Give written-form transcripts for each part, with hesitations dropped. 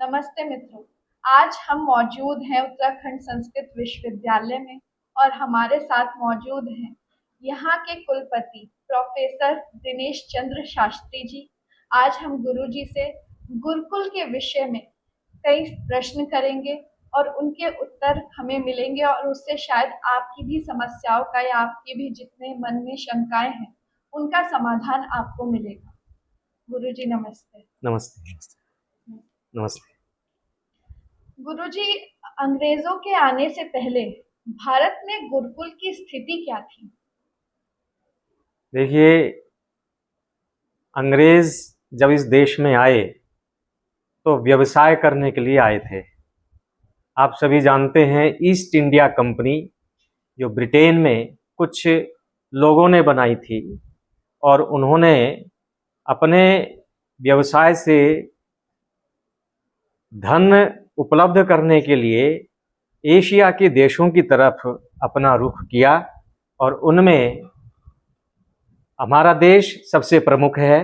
नमस्ते मित्रों। आज हम मौजूद हैं उत्तराखंड संस्कृत विश्वविद्यालय में और हमारे साथ मौजूद हैं यहाँ के कुलपति प्रोफेसर दिनेश चंद्र शास्त्री जी। आज हम गुरु जी से गुरुकुल के विषय में कई प्रश्न करेंगे और उनके उत्तर हमें मिलेंगे और उससे शायद आपकी भी समस्याओं का या आपके भी जितने मन में शंकाएं हैं उनका समाधान आपको मिलेगा। गुरु जी नमस्ते। नमस्ते। नमस्ते। गुरुजी, अंग्रेजों के आने से पहले भारत में गुरुकुल की स्थिति क्या थी? देखिए, अंग्रेज जब इस देश में आए तो व्यवसाय करने के लिए आए थे। आप सभी जानते हैं ईस्ट इंडिया कंपनी जो ब्रिटेन में कुछ लोगों ने बनाई थी और उन्होंने अपने व्यवसाय से धन उपलब्ध करने के लिए एशिया के देशों की तरफ अपना रुख किया और उनमें हमारा देश सबसे प्रमुख है,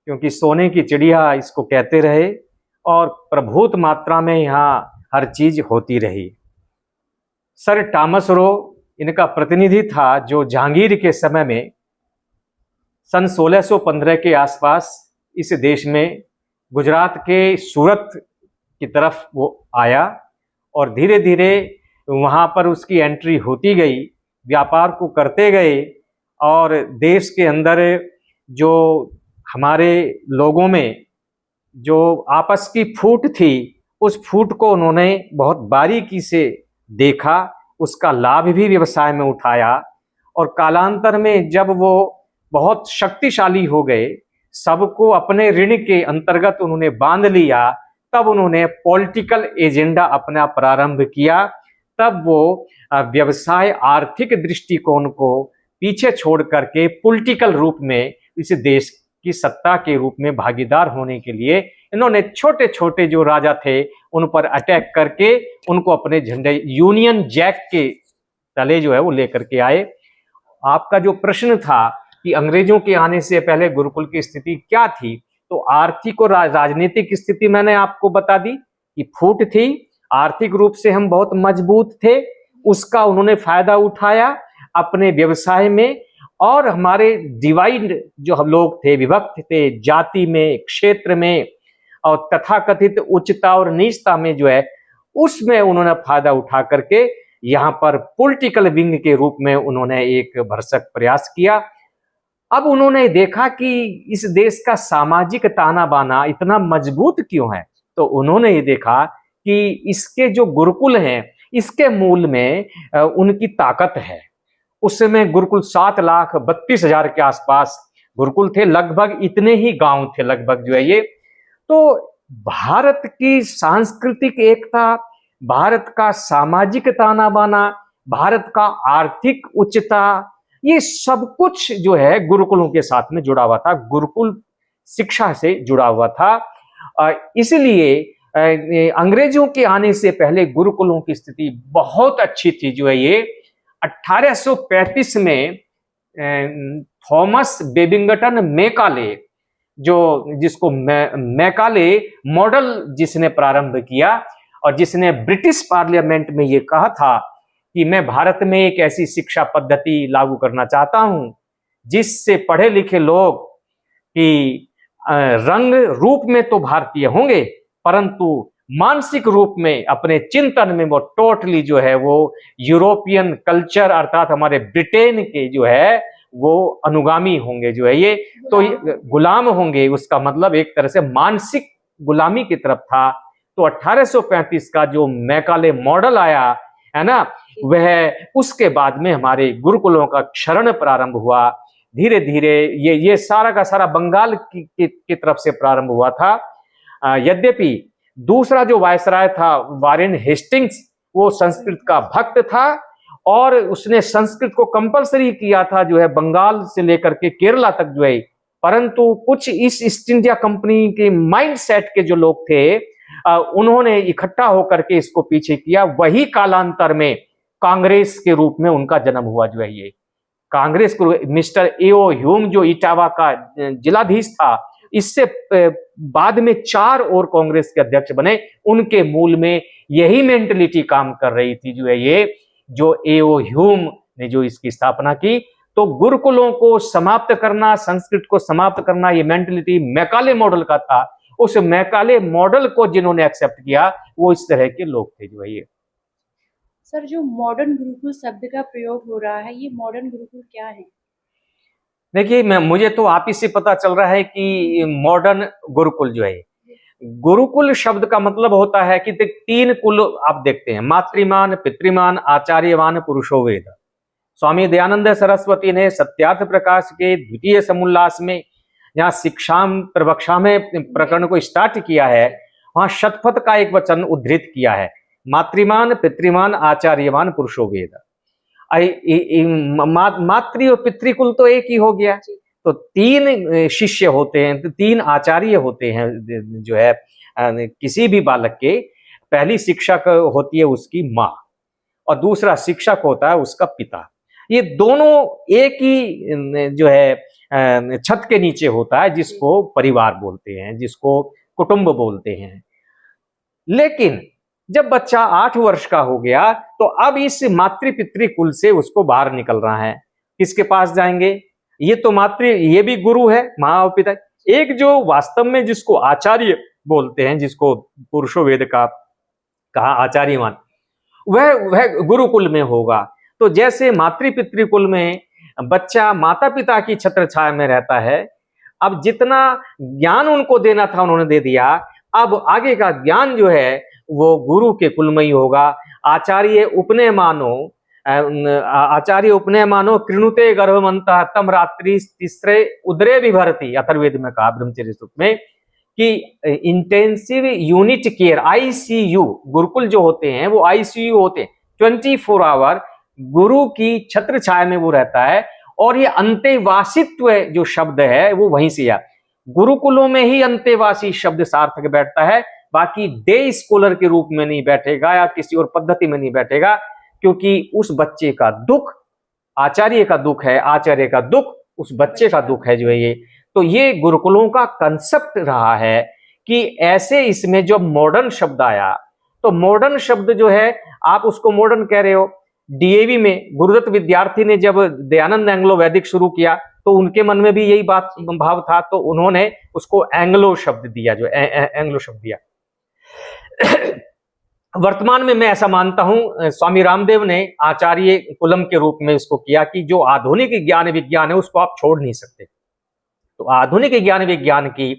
क्योंकि सोने की चिड़िया इसको कहते रहे और प्रभुत मात्रा में यहाँ हर चीज होती रही। सर टॉमस रो इनका प्रतिनिधि था, जो जहांगीर के समय में सन 1615 के आसपास इस देश में गुजरात के सूरत की तरफ वो आया और धीरे धीरे वहाँ पर उसकी एंट्री होती गई, व्यापार को करते गए और देश के अंदर जो हमारे लोगों में जो आपस की फूट थी, उस फूट को उन्होंने बहुत बारीकी से देखा, उसका लाभ भी व्यवसाय में उठाया और कालांतर में जब वो बहुत शक्तिशाली हो गए, सबको अपने ऋण के अंतर्गत उन्होंने बांध लिया, तब उन्होंने पॉलिटिकल एजेंडा अपना प्रारंभ किया। तब वो व्यवसाय आर्थिक दृष्टिकोण को पीछे छोड़ करके पॉलिटिकल रूप में इस देश की सत्ता के रूप में भागीदार होने के लिए इन्होंने छोटे छोटे जो राजा थे उन पर अटैक करके उनको अपने झंडे यूनियन जैक के तले जो है वो लेकर के आए। आपका जो प्रश्न था कि अंग्रेजों के आने से पहले गुरुकुल की स्थिति क्या थी, तो आर्थिक और राजनीतिक स्थिति मैंने आपको बता दी कि फूट थी। आर्थिक रूप से हम बहुत मजबूत थे, उसका उन्होंने फायदा उठाया अपने व्यवसाय में। और हमारे डिवाइड जो हम लोग थे, विभक्त थे जाति में, क्षेत्र में और तथाकथित उच्चता और नीचता में, जो है उसमें उन्होंने फायदा उठा करके यहाँ पर पॉलिटिकल विंग के रूप में उन्होंने एक भरसक प्रयास किया। अब उन्होंने देखा कि इस देश का सामाजिक ताना बाना इतना मजबूत क्यों है, तो उन्होंने ये देखा कि इसके जो गुरुकुल हैं इसके मूल में उनकी ताकत है। उस समय गुरुकुल 7,32,000 के आसपास गुरुकुल थे, लगभग इतने ही गांव थे लगभग जो है ये। तो भारत की सांस्कृतिक एकता, भारत का सामाजिक ताना बाना, भारत का आर्थिक उच्चता, ये सब कुछ जो है गुरुकुलों के साथ में जुड़ा हुआ था, गुरुकुल शिक्षा से जुड़ा हुआ था। इसलिए अंग्रेजों के आने से पहले गुरुकुलों की स्थिति बहुत अच्छी थी। जो है ये 1835 में थॉमस बेबिंगटन मैकाले, जिसको मैकाले मॉडल जिसने प्रारंभ किया और जिसने ब्रिटिश पार्लियामेंट में ये कहा था कि मैं भारत में एक ऐसी शिक्षा पद्धति लागू करना चाहता हूं जिससे पढ़े लिखे लोग कि रंग रूप में तो भारतीय होंगे, परंतु मानसिक रूप में अपने चिंतन में वो टोटली जो है वो यूरोपियन कल्चर अर्थात हमारे ब्रिटेन के जो है वो अनुगामी होंगे। जो है ये तो गुलाम होंगे, उसका मतलब एक तरह से मानसिक गुलामी की तरफ था। तो 1835 का जो मैकाले मॉडल आया है ना, वह उसके बाद में हमारे गुरुकुलों का क्षरण प्रारंभ हुआ। धीरे धीरे ये सारा का सारा बंगाल की तरफ से प्रारंभ हुआ था। यद्यपि दूसरा जो वायसराय था वारेन हेस्टिंग्स, वो संस्कृत का भक्त था और उसने संस्कृत को कंपलसरी किया था जो है बंगाल से लेकर के केरला तक जो है। परंतु कुछ इस ईस्ट इंडिया कंपनी के माइंड सेट के जो लोग थे उन्होंने इकट्ठा होकर के इसको पीछे किया। वही कालांतर में कांग्रेस के रूप में उनका जन्म हुआ। जो है ये कांग्रेस को मिस्टर एओ ह्यूम जो इटावा का जिलाधीश था, इससे बाद में 4 और कांग्रेस के अध्यक्ष बने, उनके मूल में यही मेंटलिटी काम कर रही थी, जो है ये जो एओ ह्यूम ने जो इसकी स्थापना की। तो गुरुकुलों को समाप्त करना, संस्कृत को समाप्त करना, ये मेंटलिटी मैकाले मॉडल का था। उस मैकाले मॉडल को जिन्होंने एक्सेप्ट किया वो इस तरह के लोग थे, जो है ये। सर, जो मॉडर्न गुरुकुल शब्द का प्रयोग हो रहा है, ये मॉडर्न गुरुकुल क्या है? देखिए, मुझे तो आप ही से पता चल रहा है कि मॉडर्न गुरुकुल जो है, गुरुकुल शब्द का मतलब होता है कि 3 कुल आप देखते हैं, मातृमान, पितृमान, आचार्यवान, पुरुषो वेद। स्वामी दयानंद सरस्वती ने सत्यार्थ प्रकाश के द्वितीय समुल्लास में जहाँ शिक्षाम प्रवक्षा में प्रकरण को स्टार्ट किया है, वहां शतपथ का एक वचन उद्धृत किया है, मातृमान, पितृमान, आचार्यवान, पुरुषो वेद। मातृ और पितृकुल तो एक ही हो गया। तो 3 शिष्य होते हैं, 3 आचार्य होते हैं, जो है किसी भी बालक के। पहली शिक्षक होती है उसकी माँ और दूसरा शिक्षक होता है उसका पिता। ये दोनों एक ही जो है छत के नीचे होता है, जिसको परिवार बोलते हैं, जिसको कुटुंब बोलते हैं। लेकिन जब बच्चा 8 वर्ष का हो गया तो अब इस मातृ पितृ कुल से उसको बाहर निकल रहा है। किसके पास जाएंगे? ये तो ये भी गुरु है, माँ और पिता। एक जो वास्तव में जिसको आचार्य बोलते हैं, जिसको पुरुषो वेद का कहा आचार्यवान, वह गुरुकुल में होगा। तो जैसे मातृ पितृ कुल में बच्चा माता पिता की छत्र छाया में रहता है, अब जितना ज्ञान उनको देना था उन्होंने दे दिया, अब आगे का ज्ञान जो है वो गुरु के कुल में ही होगा। आचार्य उपनय मानो कृणुते गर्भमंतः तम रात्रि तीसरे उदरे विभरती, अथर्ववेद में कहा ब्रह्मचर्य सूक्त में कि intensive unit care, ICU, Gurukul जो होते हैं वो आईसीयू होते हैं, 24 आवर गुरु की छत्र छाया में वो रहता है। और ये अंतेवासित्व जो शब्द है वो वहीं से आया। गुरुकुलों में ही अंतेवासी शब्द सार्थक बैठता है, बाकी डे स्कॉलर के रूप में नहीं बैठेगा या किसी और पद्धति में नहीं बैठेगा, क्योंकि उस बच्चे का दुख आचार्य का दुख है, आचार्य का दुख उस बच्चे का दुख है, जो है ये। तो ये गुरुकुलों का कंसेप्ट रहा है कि ऐसे इसमें जो मॉडर्न शब्द आया, तो मॉडर्न शब्द जो है आप उसको मॉडर्न कह रहे हो। डीएवी में गुरुदत्त विद्यार्थी ने जब दयानंद एंग्लो वैदिक शुरू किया तो उनके मन में भी यही बात भाव था, तो उन्होंने उसको एंग्लो शब्द दिया, जो एंग्लो शब्द दिया। वर्तमान में मैं ऐसा मानता हूं, स्वामी रामदेव ने आचार्य कुलम के रूप में इसको किया कि जो आधुनिक ज्ञान विज्ञान है उसको आप छोड़ नहीं सकते। तो आधुनिक ज्ञान विज्ञान की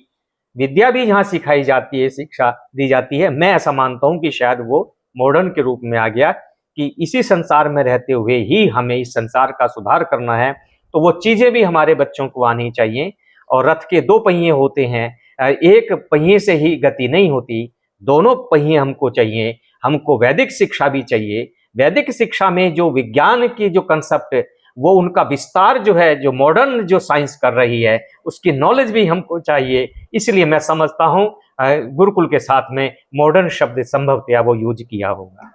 विद्या भी जहां सिखाई जाती है, शिक्षा दी जाती है, मैं ऐसा मानता हूं कि शायद वो मॉडर्न के रूप में आ गया कि इसी संसार में रहते हुए ही हमें इस संसार का सुधार करना है। तो वो चीजें भी हमारे बच्चों को आनी चाहिए। और रथ के 2 पहिए होते हैं, एक पहिए से ही गति नहीं होती, दोनों पहिए हमको चाहिए। हमको वैदिक शिक्षा भी चाहिए। वैदिक शिक्षा में जो विज्ञान की जो कंसेप्ट, वो उनका विस्तार जो है, जो मॉडर्न जो साइंस कर रही है, उसकी नॉलेज भी हमको चाहिए। इसलिए मैं समझता हूं गुरुकुल के साथ में मॉडर्न शब्द संभवतया वो यूज किया होगा।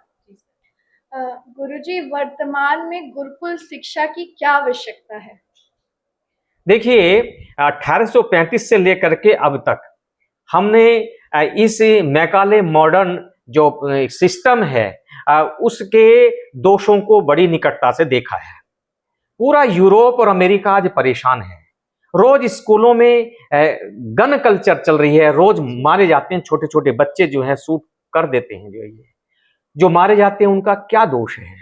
गुरुजी, वर्तमान में गुरुकुल शिक्षा की क्या आवश्यकता है? देखिए, 1835 से लेकर के अब तक हमने इस मैकाले मॉडर्न जो सिस्टम है उसके दोषों को बड़ी निकटता से देखा है। पूरा यूरोप और अमेरिका आज परेशान है। रोज स्कूलों में गन कल्चर चल रही है, रोज मारे जाते हैं छोटे छोटे बच्चे, जो है शूट कर देते हैं। जो मारे जाते हैं उनका क्या दोष है?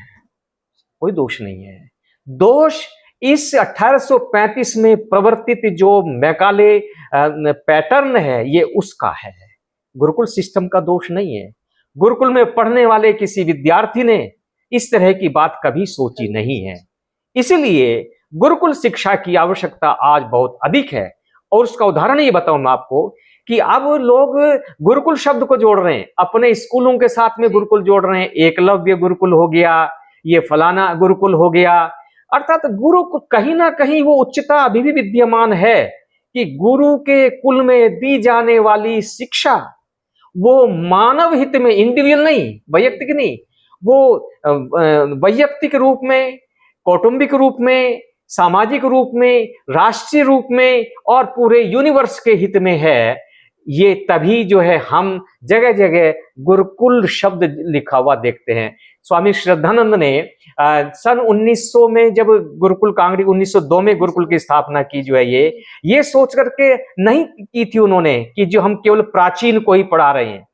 कोई दोष नहीं है। दोष इस 1835 में प्रवर्तित जो मैकाले पैटर्न है, ये उसका है। गुरुकुल सिस्टम का दोष नहीं है। गुरुकुल में पढ़ने वाले किसी विद्यार्थी ने इस तरह की बात कभी सोची नहीं है। इसलिए गुरुकुल शिक्षा की आवश्यकता आज बहुत अधिक है। और उसका उदाहरण ये बताऊं मैं आपको कि अब लोग गुरुकुल शब्द को जोड़ रहे हैं, अपने स्कूलों के साथ में गुरुकुल जोड़ रहे हैं। एकलव्य गुरुकुल हो गया, ये फलाना गुरुकुल हो गया। अर्थात गुरु कहीं ना कहीं वो उच्चता अभी भी विद्यमान है कि गुरु के कुल में दी जाने वाली शिक्षा वो मानव हित में, इंडिविजुअल नहीं, वैयक्तिक नहीं, वो वैयक्तिक रूप में, कौटुंबिक रूप में, सामाजिक रूप में, राष्ट्रीय रूप में और पूरे यूनिवर्स के हित में है, ये तभी जो है हम जगह जगह गुरुकुल शब्द लिखा हुआ देखते हैं। स्वामी श्रद्धानंद ने सन 1900 में जब गुरुकुल कांगड़ी 1902 में गुरुकुल की स्थापना की जो है ये सोच करके नहीं की थी उन्होंने कि जो हम केवल प्राचीन को ही पढ़ा रहे हैं,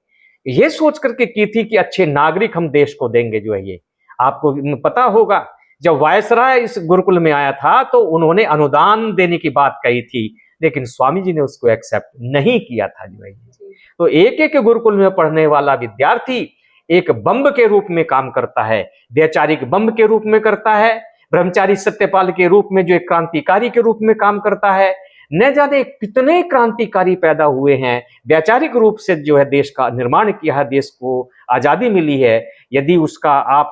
ये सोच करके की थी कि अच्छे नागरिक हम देश को देंगे जो है ये। आपको पता होगा जब वायसराय इस गुरुकुल में आया था तो उन्होंने अनुदान देने की बात कही थी, लेकिन स्वामी जी ने उसको एक्सेप्ट नहीं किया था जो है। तो एक एक गुरुकुल में पढ़ने वाला विद्यार्थी एक बम्ब के रूप में काम करता है, वैचारिक बम्ब के रूप में करता है, ब्रह्मचारी सत्यपाल के रूप में जो एक क्रांतिकारी के रूप में काम करता है। न जाने कितने क्रांतिकारी पैदा हुए हैं, वैचारिक रूप से जो है देश का निर्माण किया है, देश को आजादी मिली है। यदि उसका आप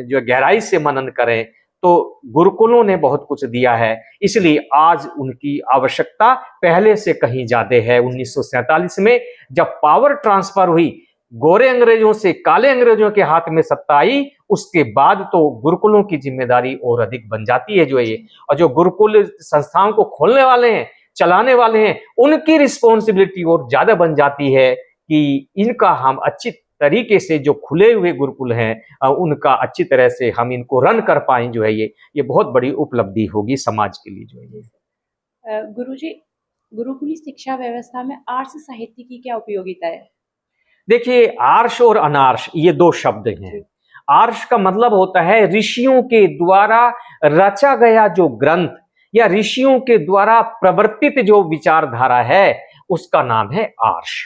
जो गहराई से मनन करें तो गुरुकुलों ने बहुत कुछ दिया है, इसलिए आज उनकी आवश्यकता पहले से कहीं ज्यादा है। 1947 में जब पावर ट्रांसफर हुई, गोरे अंग्रेजों से काले अंग्रेजों के हाथ में सत्ता आई, उसके बाद तो गुरुकुलों की जिम्मेदारी और अधिक बन जाती है जो ये। और जो गुरुकुल संस्थाओं को खोलने वाले हैं, चलाने वाले हैं, उनकी रिस्पॉन्सिबिलिटी और ज्यादा बन जाती है कि इनका हम अच्छी तरीके से जो खुले हुए गुरुकुल हैं उनका अच्छी तरह से हम इनको रन कर पाएं जो है ये बहुत बड़ी उपलब्धि होगी समाज के लिए जो है ये। गुरुजी, गुरुकुली शिक्षा व्यवस्था में आर्ष साहित्य की क्या उपयोगिता है? देखिए, आर्ष और अनार्ष ये दो शब्द हैं। आर्ष का मतलब होता है ऋषियों के द्वारा रचा गया जो ग्रंथ या ऋषियों के द्वारा प्रवर्तित जो विचारधारा है, उसका नाम है आर्ष।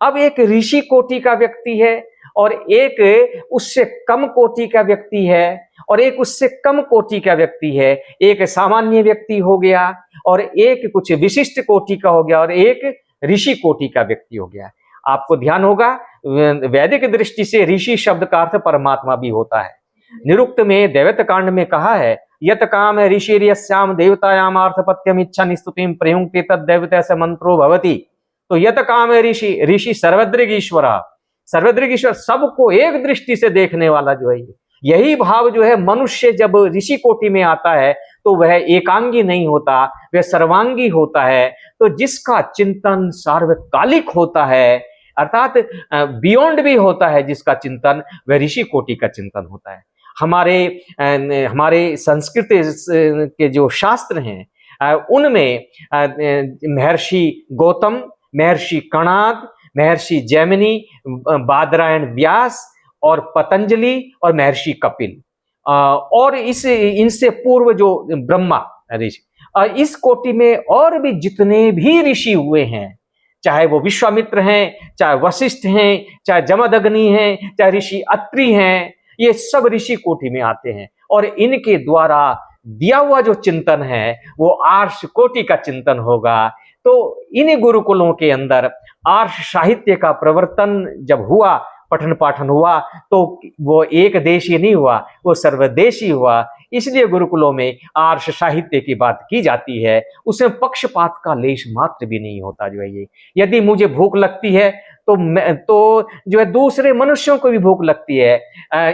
अब एक ऋषि कोटि का व्यक्ति है और एक उससे कम कोटि का व्यक्ति है और एक उससे कम कोटि का व्यक्ति है। एक सामान्य व्यक्ति हो गया और एक कुछ विशिष्ट कोटि का हो गया और एक ऋषि कोटि का व्यक्ति हो गया। आपको ध्यान होगा वैदिक दृष्टि से ऋषि शब्द का अर्थ परमात्मा भी होता है। निरुक्त में दैवत कांड में कहा है, यत काम ऋषिर्यस्याम देवतायाम अर्थपत्यम इच्छा स्तुतिम प्रयुंक्ते तद दैवत मंत्रो भवति। तो यत काम ऋषि, ऋषि सर्वदृगीश्वर, सर्वदृगीश्वर सबको एक दृष्टि से देखने वाला जो है यही भाव जो है मनुष्य जब ऋषि कोटि में आता है तो वह एकांगी नहीं होता, वह सर्वांगी होता है। तो जिसका चिंतन सार्वकालिक होता है, अर्थात बियॉन्ड भी होता है जिसका चिंतन, वह ऋषि कोटि का चिंतन होता है। हमारे संस्कृत के जो शास्त्र हैं उनमें महर्षि गौतम, महर्षि कणाद, महर्षि जैमिनी, बादरायण व्यास और पतंजलि और महर्षि कपिल और इनसे पूर्व जो ब्रह्मा ऋषि, इस कोटि में और भी जितने भी ऋषि हुए हैं, चाहे वो विश्वामित्र हैं, चाहे वशिष्ठ हैं, चाहे जमदग्नि हैं, चाहे ऋषि अत्रि हैं, ये सब ऋषि कोटि में आते हैं और इनके द्वारा दिया हुआ जो चिंतन है वो आर्ष कोटि का चिंतन होगा। तो इन गुरुकुलों के अंदर आर्ष साहित्य का प्रवर्तन जब हुआ, पठन पाठन हुआ, तो वो एक देशीय नहीं हुआ, वो सर्वदेशी हुआ। इसलिए गुरुकुलों में आर्ष साहित्य की बात की जाती है, उसमें पक्षपात का लेश मात्र भी नहीं होता जो है ये। यदि मुझे भूख लगती है तो जो है दूसरे मनुष्यों को भी भूख लगती है।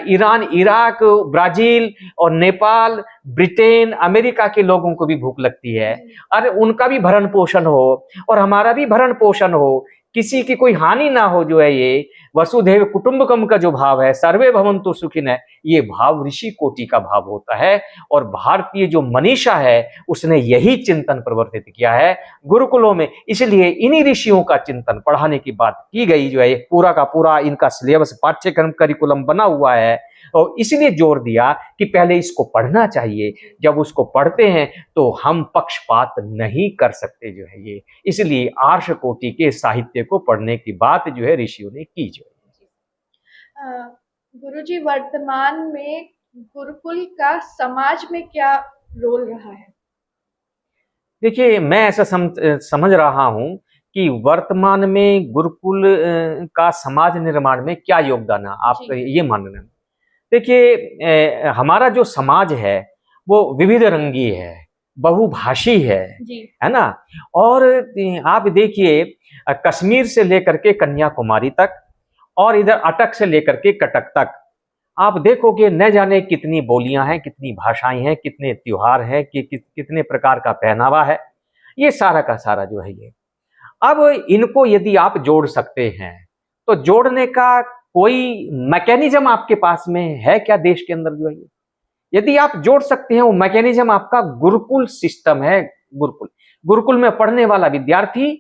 ईरान, इराक, ब्राजील और नेपाल, ब्रिटेन, अमेरिका के लोगों को भी भूख लगती है। अरे उनका भी भरण पोषण हो और हमारा भी भरण पोषण हो, किसी की कोई हानि ना हो जो है ये वसुधैव कुटुंबकम का जो भाव है, सर्वे भवन्तु सुखिनः, ये भाव ऋषि कोटि का भाव होता है। और भारतीय जो मनीषा है उसने यही चिंतन प्रवर्तित किया है गुरुकुलों में। इसलिए इन्हीं ऋषियों का चिंतन पढ़ाने की बात की गई जो है। पूरा का पूरा इनका सिलेबस, पाठ्यक्रम, करिकुलम बना हुआ है और इसलिए जोर दिया कि पहले इसको पढ़ना चाहिए। जब उसको पढ़ते हैं तो हम पक्षपात नहीं कर सकते जो है ये। इसलिए आर्ष कोटि के साहित्य को पढ़ने की बात जो है ऋषियों ने की जो है। गुरुजी, वर्तमान में गुरुकुल का समाज में क्या रोल रहा है? देखिए, मैं ऐसा समझ रहा हूं कि वर्तमान में गुरुकुल का समाज निर्माण में क्या योगदान है, आप ये मानना। देखिए, हमारा जो समाज है वो विविध रंगी है, बहुभाषी है ना। और आप देखिए, कश्मीर से लेकर के कन्याकुमारी तक और इधर अटक से लेकर के कटक तक आप देखोगे न जाने कितनी बोलियां हैं, कितनी भाषाएं हैं, कितने त्योहार हैं, कितने प्रकार का पहनावा है, ये सारा का सारा जो है ये। अब इनको यदि आप जोड़ सकते हैं तो जोड़ने का कोई मैकेनिज्म आपके पास में है क्या देश के अंदर जो है ये? यदि आप जोड़ सकते हैं, वो मैकेनिज्म आपका गुरुकुल सिस्टम है। गुरुकुल गुरुकुल में पढ़ने वाला विद्यार्थी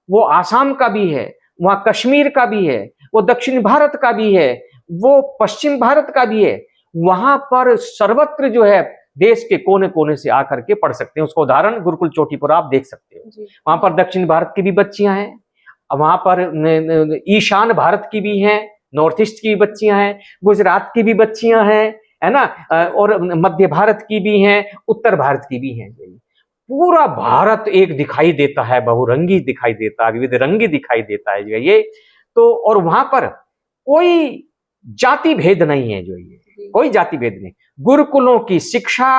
वो आसाम का भी है, वहां कश्मीर का भी है, वो दक्षिण भारत का भी है, वो पश्चिम भारत का भी है। वहां पर सर्वत्र जो है देश के कोने कोने से आकर के पढ़ सकते हैं। उसका उदाहरण गुरुकुल चोटीपुरा आप देख सकते हो। वहां पर दक्षिण भारत की भी बच्चियां हैं, वहां पर ईशान भारत की भी हैं, नॉर्थ ईस्ट की बच्चियां हैं, गुजरात की भी बच्चियां हैं, है ना, और मध्य भारत की भी हैं, उत्तर भारत की भी हैं। पूरा भारत एक दिखाई देता है, बहुरंगी दिखाई देता है, विविध रंगी दिखाई देता है जो ये। तो और वहां पर कोई जाति भेद नहीं है जो ये, कोई जाति भेद नहीं। गुरुकुलों की शिक्षा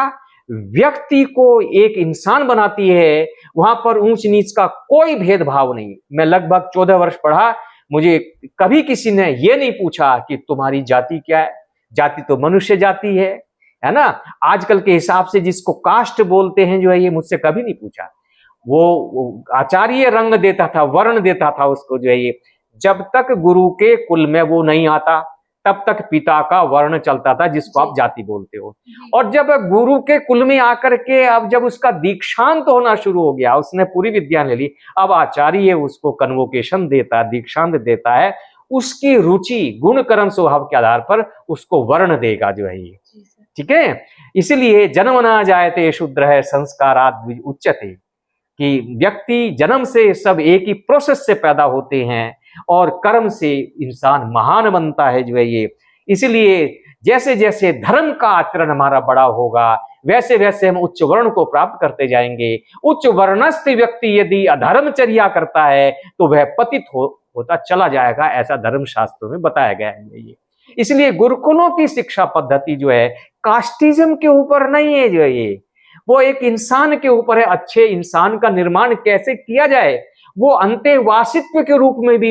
व्यक्ति को एक इंसान बनाती है, वहां पर ऊंच नीच का कोई भेदभाव नहीं। मैं लगभग 14 वर्ष पढ़ा, मुझे कभी किसी ने यह नहीं पूछा कि तुम्हारी जाति क्या है। जाति तो मनुष्य जाति है ना। आजकल के हिसाब से जिसको कास्ट बोलते हैं जो है ये, मुझसे कभी नहीं पूछा। वो आचार्य रंग देता था, वर्ण देता था उसको जो है ये। जब तक गुरु के कुल में वो नहीं आता तब तक पिता का वर्ण चलता था, जिसको आप जाति बोलते हो। और जब गुरु के कुल में आकर के अब जब उसका दीक्षांत होना शुरू हो गया, उसने पूरी विद्या ले ली, अब आचार्य उसको कन्वोकेशन देता है, दीक्षांत देता है। उसकी रुचि गुण कर्म स्वभाव के आधार पर उसको वर्ण देगा जो है ये, ठीक है। इसलिए जन्मना जायते शूद्रः संस्काराद् उच्यते, कि व्यक्ति जन्म से सब एक ही प्रोसेस से पैदा होते हैं और कर्म से इंसान महान बनता है जो है ये। इसलिए जैसे जैसे धर्म का आचरण हमारा बड़ा होगा, वैसे वैसे हम उच्च वर्ण को प्राप्त करते जाएंगे। उच्च वर्णस्थ व्यक्ति यदि अधर्मचर्या करता है तो वह पतित होता चला जाएगा, ऐसा धर्म शास्त्रों में बताया गया है ये। इसलिए गुरुकुलों की शिक्षा पद्धति जो है कास्टिज्म के ऊपर नहीं है जो है ये, वो एक इंसान के ऊपर है। अच्छे इंसान का निर्माण कैसे किया जाए, वो अंतेवासित्व के रूप में भी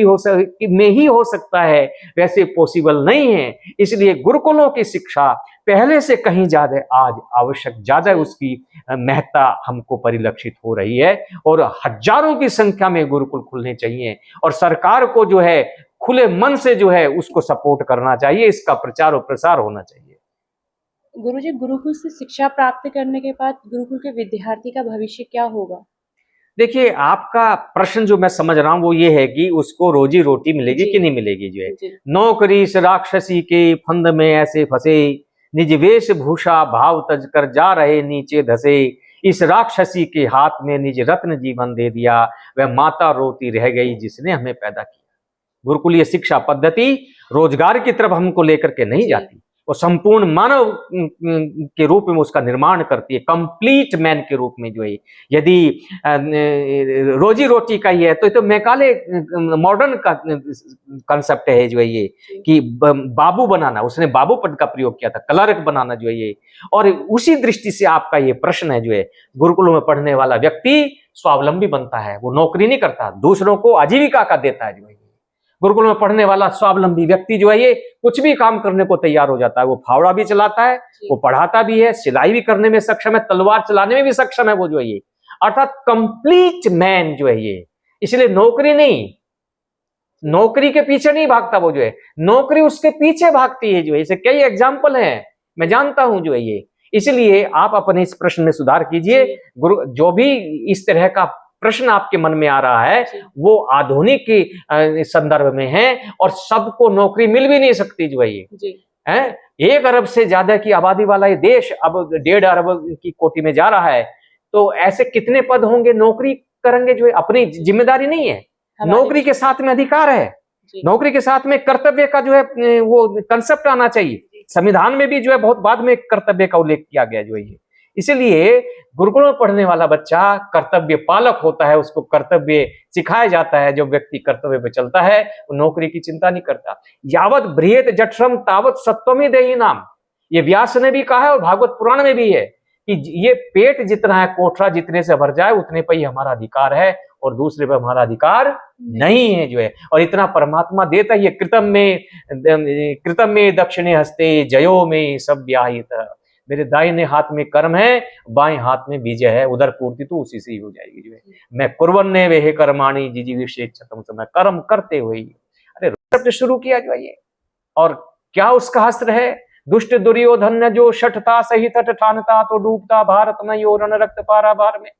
ही हो सकता है, वैसे पॉसिबल नहीं है। इसलिए गुरुकुलों की शिक्षा पहले से कहीं ज्यादा आज आवश्यक, ज्यादा उसकी महत्ता हमको परिलक्षित हो रही है। और हजारों की संख्या में गुरुकुल खुलने चाहिए और सरकार को जो है खुले मन से जो है उसको सपोर्ट करना चाहिए, इसका प्रचार और प्रसार होना चाहिए। गुरुजी, गुरुकुल से शिक्षा प्राप्त करने के बाद गुरुकुल के विद्यार्थी का भविष्य क्या होगा? देखिए, आपका प्रश्न जो मैं समझ रहा हूं वो ये है कि उसको रोजी रोटी मिलेगी कि नहीं मिलेगी जो है। नौकरी से राक्षसी के फंद में ऐसे फंसे, निज वेशभूषा भाव तज कर जा रहे नीचे धसे। इस राक्षसी के हाथ में निज रत्न जीवन दे दिया, वह माता रोती रह गई जिसने हमें पैदा किया। गुरुकुलीय शिक्षा पद्धति रोजगार की तरफ हमको लेकर के नहीं जाती, वो संपूर्ण मानव के रूप में उसका निर्माण करती है, कंप्लीट मैन के रूप में जो है। यदि रोजी रोटी का ही है तो मैकाले मॉडर्न का कंसेप्ट है जो है ये, कि बाबू बनाना, उसने बाबू पद का प्रयोग किया था, क्लर्क बनाना जो है ये। और उसी दृष्टि से आपका ये प्रश्न है जो है, गुरुकुलों में पढ़ने वाला व्यक्ति स्वावलंबी बनता है, वो नौकरी नहीं करता, दूसरों को आजीविका का देता है जो है। गुरुकुल में पढ़ने वाला स्वावलंबी व्यक्ति जो है ये कुछ भी काम करने को तैयार हो जाता है। वो फावड़ा भी चलाता है, वो पढ़ाता भी है, सिलाई भी करने में सक्षम है, तलवार चलाने में भी सक्षम है वो जो है ये, अर्थात कंप्लीट मैन जो है ये। इसलिए नौकरी नहीं, नौकरी के पीछे नहीं भागता वो जो है, नौकरी उसके पीछे भागती है जो है। इसे कई एग्जाम्पल हैं, मैं जानता हूं जो है ये। इसलिए आप अपने इस प्रश्न में सुधार कीजिए। गुरु जो भी इस तरह का प्रश्न आपके मन में आ रहा है वो आधुनिक के संदर्भ में है, और सबको नौकरी मिल भी नहीं सकती जो है ये है। 1 अरब से ज्यादा की आबादी वाला ये देश अब 1.5 अरब की कोटि में जा रहा है, तो ऐसे कितने पद होंगे नौकरी करेंगे जो है। अपनी जिम्मेदारी नहीं है, नौकरी के साथ में अधिकार है, नौकरी के साथ में कर्तव्य का जो है वो कंसेप्ट आना चाहिए। संविधान में भी जो है बहुत बाद में कर्तव्य का उल्लेख किया गया जो है ये। इसलिए गुरुकुल में पढ़ने वाला बच्चा कर्तव्य पालक होता है, उसको कर्तव्य सिखाया जाता है। जो व्यक्ति कर्तव्य पे चलता है वो नौकरी की चिंता नहीं करता। यावत ब्रियेत जठरम तावत सत्वमे देहि नाम, ये व्यास ने भी कहा है और भागवत पुराण में भी है कि ये पेट जितना है, कोठरा जितने से भर जाए उतने पर ही हमारा अधिकार है और दूसरे पर हमारा अधिकार नहीं है जो है। और इतना परमात्मा देता ही है। कृतम में दक्षिणे हस्ते जयो में सब व्याहित। मेरे दाहिने हाथ में कर्म है, बाएं हाथ में विजय है, उधर पूर्ति तो उसी से ही हो जाएगी जो है। मैं कुर्वन्ने वे कर्माणि जिजीविषेक्षतम, मैं कर्म करते हुए। अरे शब्द शुरू किया जो है ये, और क्या उसका अस्त्र है? दुष्ट दुर्योधन जो शठता सहित ठानता तो डूबता भारत में यो रण रक्त पारावार में।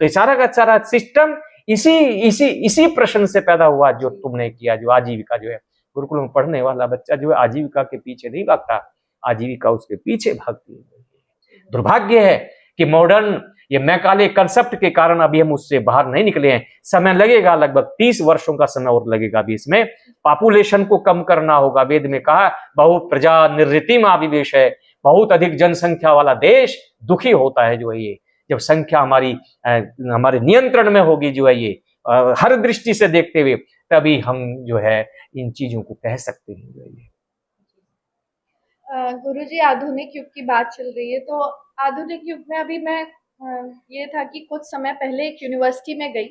तो सारा का सारा सिस्टम इसी प्रश्न से पैदा हुआ जो तुमने किया, जो आजीविका जो है। गुरुकुल में पढ़ने वाला बच्चा जो है आजीविका के पीछे नहीं भागता, आजीविका उसके पीछे भागती है। दुर्भाग्य है कि मॉडर्न ये मैकाले कंसेप्ट के कारण अभी हम उससे बाहर नहीं निकले हैं। समय लगेगा, लगभग 30 वर्षों का समय और लगेगा अभी इसमें। पॉपुलेशन को कम करना होगा। वेद में कहा बहु प्रजा निर्ऋतिम आविवेश है, बहुत अधिक जनसंख्या वाला देश दुखी होता है जो है ये। जब संख्या हमारे नियंत्रण में होगी जो है ये, हर दृष्टि से देखते हुए, तभी हम जो है इन चीजों को कह सकते हैं जो है ये। गुरुजी, आधुनिक युग की बात चल रही है, तो आधुनिक युग में अभी मैं ये था कि कुछ समय पहले एक यूनिवर्सिटी में गई,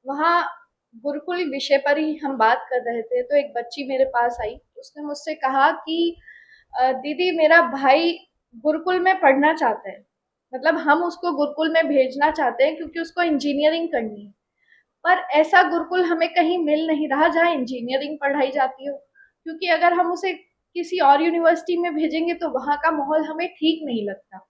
वहाँ गुरुकुल विषय पर ही हम बात कर रहे थे। तो एक बच्ची मेरे पास आई, उसने मुझसे कहा कि दीदी मेरा भाई गुरुकुल में पढ़ना चाहता है, मतलब हम उसको गुरुकुल में भेजना चाहते हैं क्योंकि उसको इंजीनियरिंग करनी है, पर ऐसा गुरुकुल हमें कहीं मिल नहीं रहा जहाँ इंजीनियरिंग पढ़ाई जाती हो, क्योंकि अगर हम उसे किसी और यूनिवर्सिटी में भेजेंगे तो वहाँ का माहौल हमें ठीक नहीं लगता,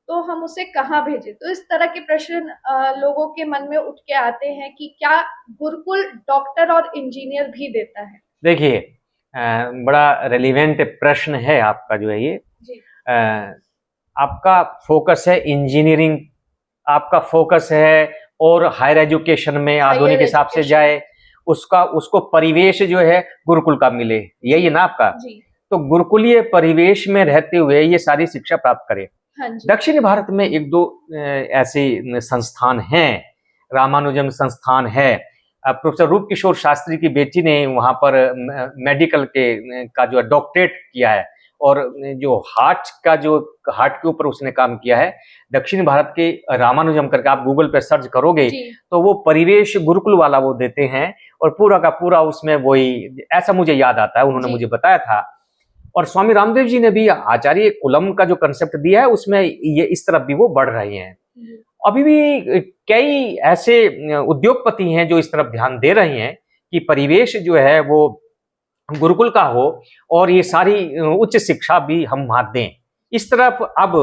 तो हम उसे कहाँ भेजें। तो इस तरह के प्रश्न लोगों के मन में उठ के आते हैं कि क्या गुरुकुल डॉक्टर और इंजीनियर भी देता है? देखिए, बड़ा रेलिवेंट प्रश्न है आपका जो है ये। आपका फोकस है इंजीनियरिंग, आपका फोकस है और हायर एजुकेशन में आधुनिक हिसाब से जाए, उसको परिवेश जो है गुरुकुल का मिले, यही है ना आपका? जी। तो गुरुकुलीय परिवेश में रहते हुए ये सारी शिक्षा प्राप्त करें। हाँ जी। दक्षिण भारत में एक दो ऐसे संस्थान हैं, रामानुजम संस्थान है। प्रोफेसर रूप किशोर शास्त्री की बेटी ने वहां पर मेडिकल का जो डॉक्टरेट किया है, और जो हार्ट के ऊपर उसने काम किया है। दक्षिण भारत के रामानुजम करके आप गूगल पे सर्च करोगे तो वो परिवेश गुरुकुल वाला वो देते हैं, और पूरा का पूरा उसमें वही, ऐसा मुझे याद आता है, उन्होंने मुझे बताया था। और स्वामी रामदेव जी ने भी आचार्य कुलम का जो कंसेप्ट दिया है उसमें ये इस तरफ भी वो बढ़ रहे हैं। अभी भी कई ऐसे उद्योगपति हैं जो इस तरफ ध्यान दे रहे हैं कि परिवेश जो है वो गुरुकुल का हो और ये सारी उच्च शिक्षा भी हम वहां दें। इस तरफ अब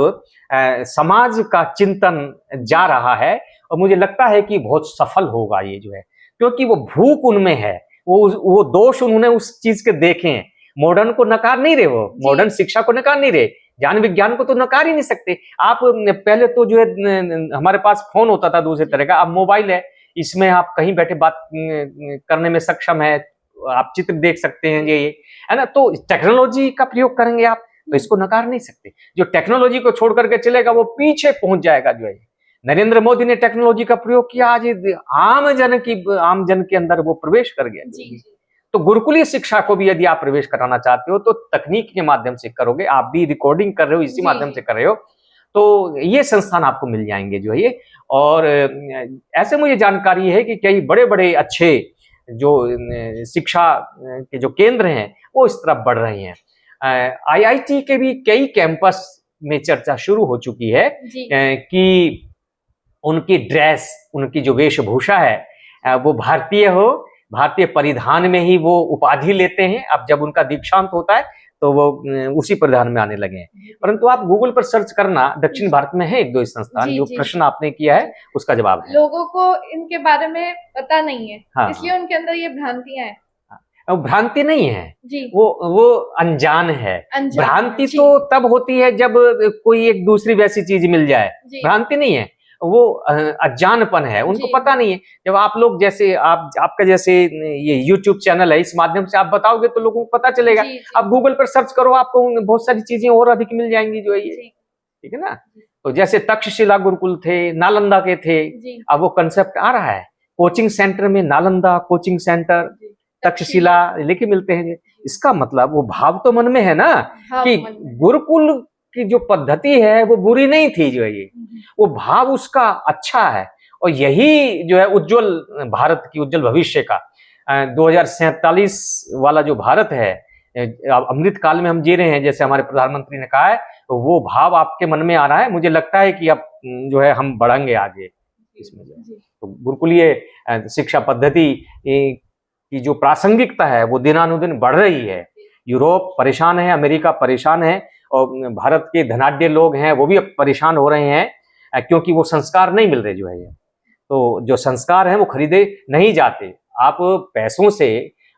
समाज का चिंतन जा रहा है, और मुझे लगता है कि बहुत सफल होगा ये जो है, क्योंकि वो भूख उनमें है, वो दोष उन्होंने उस चीज के देखे हैं। मॉडर्न को नकार नहीं रहे, वो मॉडर्न शिक्षा को नकार नहीं रहे, ज्ञान विज्ञान को तो नकार ही नहीं सकते आप। पहले तो जो है हमारे पास फोन होता था दूसरे तरह का, अब मोबाइल है, इसमें आप कहीं बैठे बात करने में सक्षम है, आप चित्र देख सकते हैं, ये है ना। तो टेक्नोलॉजी का प्रयोग करेंगे आप, तो इसको नकार नहीं सकते। जो टेक्नोलॉजी को छोड़ करके चलेगा वो पीछे पहुंच जाएगा जो है। नरेंद्र मोदी ने टेक्नोलॉजी का प्रयोग किया, आज आम जन के अंदर वो प्रवेश कर गया। तो गुरुकुलीय शिक्षा को भी यदि आप प्रवेश कराना चाहते हो तो तकनीक के माध्यम से करोगे। आप भी रिकॉर्डिंग कर रहे हो, इसी माध्यम से कर रहे हो, तो ये संस्थान आपको मिल जाएंगे जो है ये। और ऐसे मुझे जानकारी है कि कई बड़े बड़े अच्छे जो शिक्षा के जो केंद्र हैं वो इस तरफ बढ़ रहे हैं। IIT के भी कई कैंपस में चर्चा शुरू हो चुकी है कि उनकी ड्रेस, उनकी जो वेशभूषा है वो भारतीय हो, भारतीय परिधान में ही वो उपाधि लेते हैं। अब जब उनका दीक्षांत होता है तो वो उसी परिधान में आने लगे हैं। परंतु आप गूगल पर सर्च करना, दक्षिण भारत में है एक दो संस्थान। जो प्रश्न आपने किया है उसका जवाब है। लोगों को इनके बारे में पता नहीं है, इसलिए उनके अंदर ये भ्रांतियां हैं। भ्रांति नहीं है जी। वो अनजान है। भ्रांति तो तब होती है जब कोई एक दूसरी वैसी चीज मिल जाए, भ्रांति नहीं है, वो अज्ञानपन है, उनको पता नहीं है। जब आप लोग जैसे आपका जैसे ये YouTube चैनल है, इस माध्यम से आप बताओगे तो लोगों को पता चलेगा। आप गूगल पर सर्च करो, आपको बहुत सारी चीजें और अधिक मिल जाएंगी जो है ये, ठीक है ना। तो जैसे तक्षशिला गुरुकुल थे, नालंदा के थे, अब वो कंसेप्ट आ रहा है कोचिंग सेंटर में, नालंदा कोचिंग सेंटर, तक्षशिला लेके मिलते हैं। इसका मतलब वो भाव तो मन में है ना कि गुरुकुल की जो पद्धति है वो बुरी नहीं थी, जो है ये वो भाव उसका अच्छा है। और यही जो है उज्जवल भारत की उज्जवल भविष्य का 2047 वाला जो भारत है, अमृत काल में हम जी रहे हैं, जैसे हमारे प्रधानमंत्री ने कहा है, तो वो भाव आपके मन में आ रहा है। मुझे लगता है कि अब जो है हम बढ़ेंगे आगे इसमें। तो गुरुकुलीय शिक्षा पद्धति की जो प्रासंगिकता है वो दिनानुदिन बढ़ रही है। यूरोप परेशान है, अमेरिका परेशान है, और भारत के धनाढ्य लोग हैं वो भी अब परेशान हो रहे हैं, क्योंकि वो संस्कार नहीं मिल रहे जो है। तो जो संस्कार हैं वो खरीदे नहीं जाते। आप पैसों से,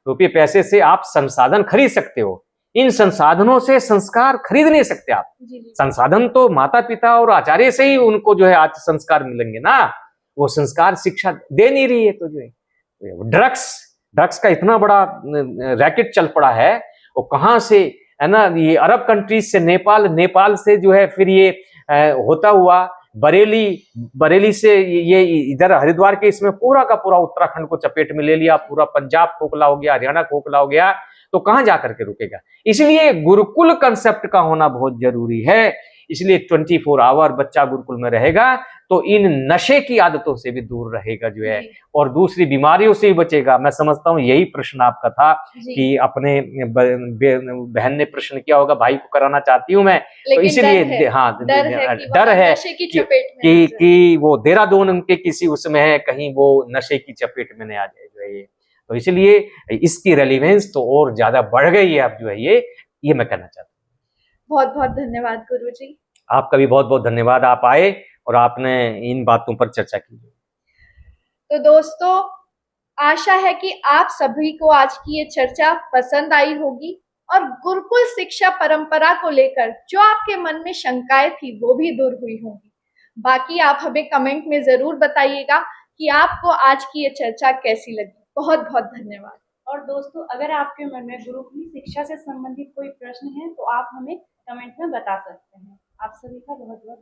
रुपये पैसे से आप संसाधन खरीद सकते हो, इन संसाधनों से संस्कार खरीद नहीं सकते आप। संसाधन तो माता पिता और आचार्य से ही उनको जो है आज संस्कार मिलेंगे ना, वो संस्कार शिक्षा दे नहीं रही है। तो जो है ड्रग्स का इतना बड़ा रैकेट चल पड़ा है, वो कहाँ से है ना, ये अरब कंट्रीज से, नेपाल से जो है, फिर ये होता हुआ बरेली से ये इधर हरिद्वार के, इसमें पूरा का पूरा उत्तराखंड को चपेट में ले लिया, पूरा पंजाब खोखला हो गया, हरियाणा खोखला हो गया, तो कहां जाकर के रुकेगा। इसलिए गुरुकुल कंसेप्ट का होना बहुत जरूरी है। इसलिए 24 आवर बच्चा गुरुकुल में रहेगा तो इन नशे की आदतों से भी दूर रहेगा जो है, और दूसरी बीमारियों से भी बचेगा। मैं समझता हूँ यही प्रश्न आपका था कि अपने बहन ने प्रश्न किया होगा, भाई को कराना चाहती हूँ मैं, तो इसीलिए हाँ डर है कि वो देहरादून के किसी उसमें है, कहीं वो नशे की चपेट में नहीं आ जाए जो है ये। तो इसलिए इसकी रेलिवेंस तो और ज्यादा बढ़ गई है अब जो है ये मैं कहना चाहता हूँ। बहुत बहुत धन्यवाद गुरुजी। आपका भी बहुत बहुत धन्यवाद, आप आए और आपने इन बातों पर चर्चा की। तो दोस्तों, आशा है कि आप सभी को आज की ये चर्चा पसंद आई होगी, और गुरुकुल शिक्षा परंपरा को लेकर जो आपके मन में शंकाएं थी वो भी दूर हुई होंगी। बाकी आप हमें कमेंट में जरूर बताइएगा कि आपको आज की ये चर्चा कैसी लगी। बहुत बहुत धन्यवाद। और दोस्तों, अगर आपके मन में गुरुकुल शिक्षा से संबंधित कोई प्रश्न है तो आप हमें कमेंट में बता सकते हैं। आप सभी का बहुत बहुत